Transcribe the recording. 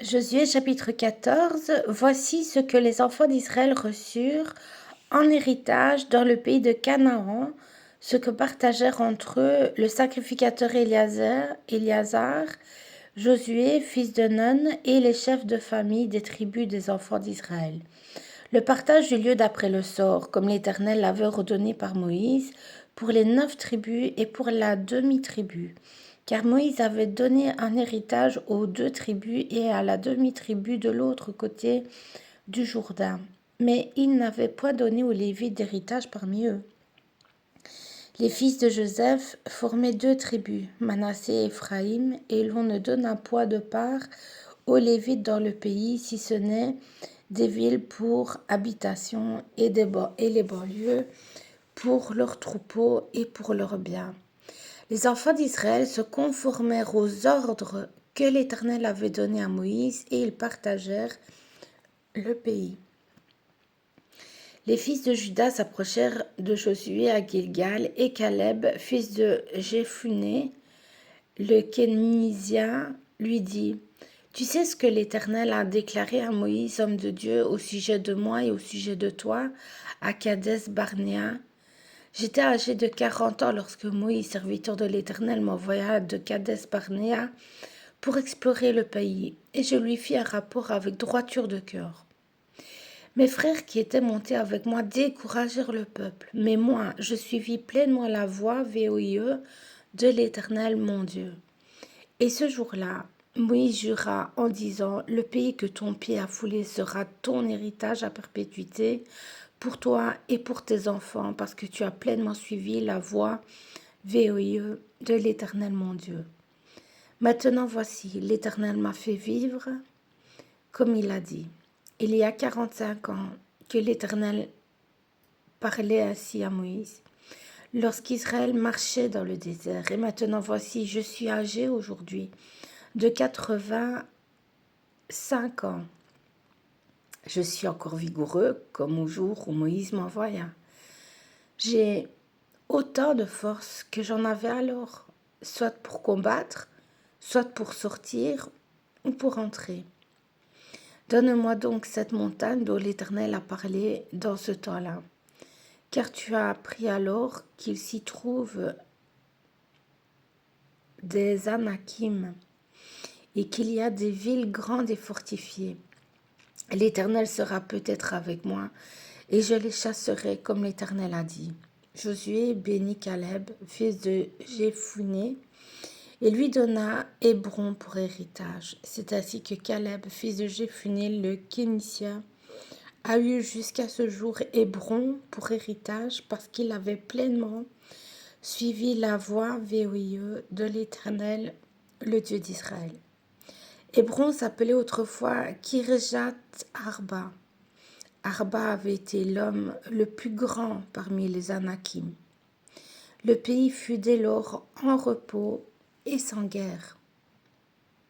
Josué chapitre 14. Voici ce que les enfants d'Israël reçurent en héritage dans le pays de Canaan, ce que partagèrent entre eux le sacrificateur Éliazar, Josué, fils de Nun, et les chefs de famille des tribus des enfants d'Israël. Le partage eut lieu d'après le sort, comme l'Éternel l'avait ordonné par Moïse, pour les 9 tribus et pour la demi-tribu. Car Moïse avait donné un héritage aux 2 tribus et à la demi-tribu de l'autre côté du Jourdain. Mais il n'avait point donné aux Lévites d'héritage parmi eux. Les fils de Joseph formaient 2 tribus, Manassé et Éphraïm, et l'on ne donna point de part aux Lévites dans le pays, si ce n'est des villes pour habitation et les banlieues pour leurs troupeaux et pour leurs biens. Les enfants d'Israël se conformèrent aux ordres que l'Éternel avait donnés à Moïse et ils partagèrent le pays. Les fils de Juda s'approchèrent de Josué à Gilgal et Caleb, fils de Jephunnée, le Kénizien, lui dit: Tu sais ce que l'Éternel a déclaré à Moïse, homme de Dieu, au sujet de moi et au sujet de toi, à Kadès Barnéa. J'étais âgé de 40 ans lorsque Moïse, serviteur de l'Éternel, m'envoya de Kadès Barnéa pour explorer le pays, et je lui fis un rapport avec droiture de cœur. Mes frères qui étaient montés avec moi découragèrent le peuple, mais moi, je suivis pleinement la voie VOIE de l'Éternel mon Dieu. Et ce jour-là, Moïse jura en disant: Le pays que ton pied a foulé sera ton héritage à perpétuité pour toi et pour tes enfants, parce que tu as pleinement suivi la voie VOIE de l'Éternel mon Dieu. Maintenant voici, l'Éternel m'a fait vivre comme il a dit. Il y a 45 ans que l'Éternel parlait ainsi à Moïse, lorsqu'Israël marchait dans le désert. Et maintenant voici, je suis âgé aujourd'hui de 85 ans. Je suis encore vigoureux comme au jour où Moïse m'envoya. J'ai autant de force que j'en avais alors, soit pour combattre, soit pour sortir ou pour entrer. Donne-moi donc cette montagne dont l'Éternel a parlé dans ce temps-là, car tu as appris alors qu'il s'y trouve des Anakim et qu'il y a des villes grandes et fortifiées. L'Éternel sera peut-être avec moi et je les chasserai comme l'Éternel a dit. Josué bénit Caleb, fils de Jephunnée, et lui donna Hébron pour héritage. C'est ainsi que Caleb, fils de Jephunnée, le Kénizien, a eu jusqu'à ce jour Hébron pour héritage parce qu'il avait pleinement suivi la voie VOIE de l'Éternel, le Dieu d'Israël. Hébron s'appelait autrefois Kirjat Arba. Arba avait été l'homme le plus grand parmi les Anakim. Le pays fut dès lors en repos et sans guerre.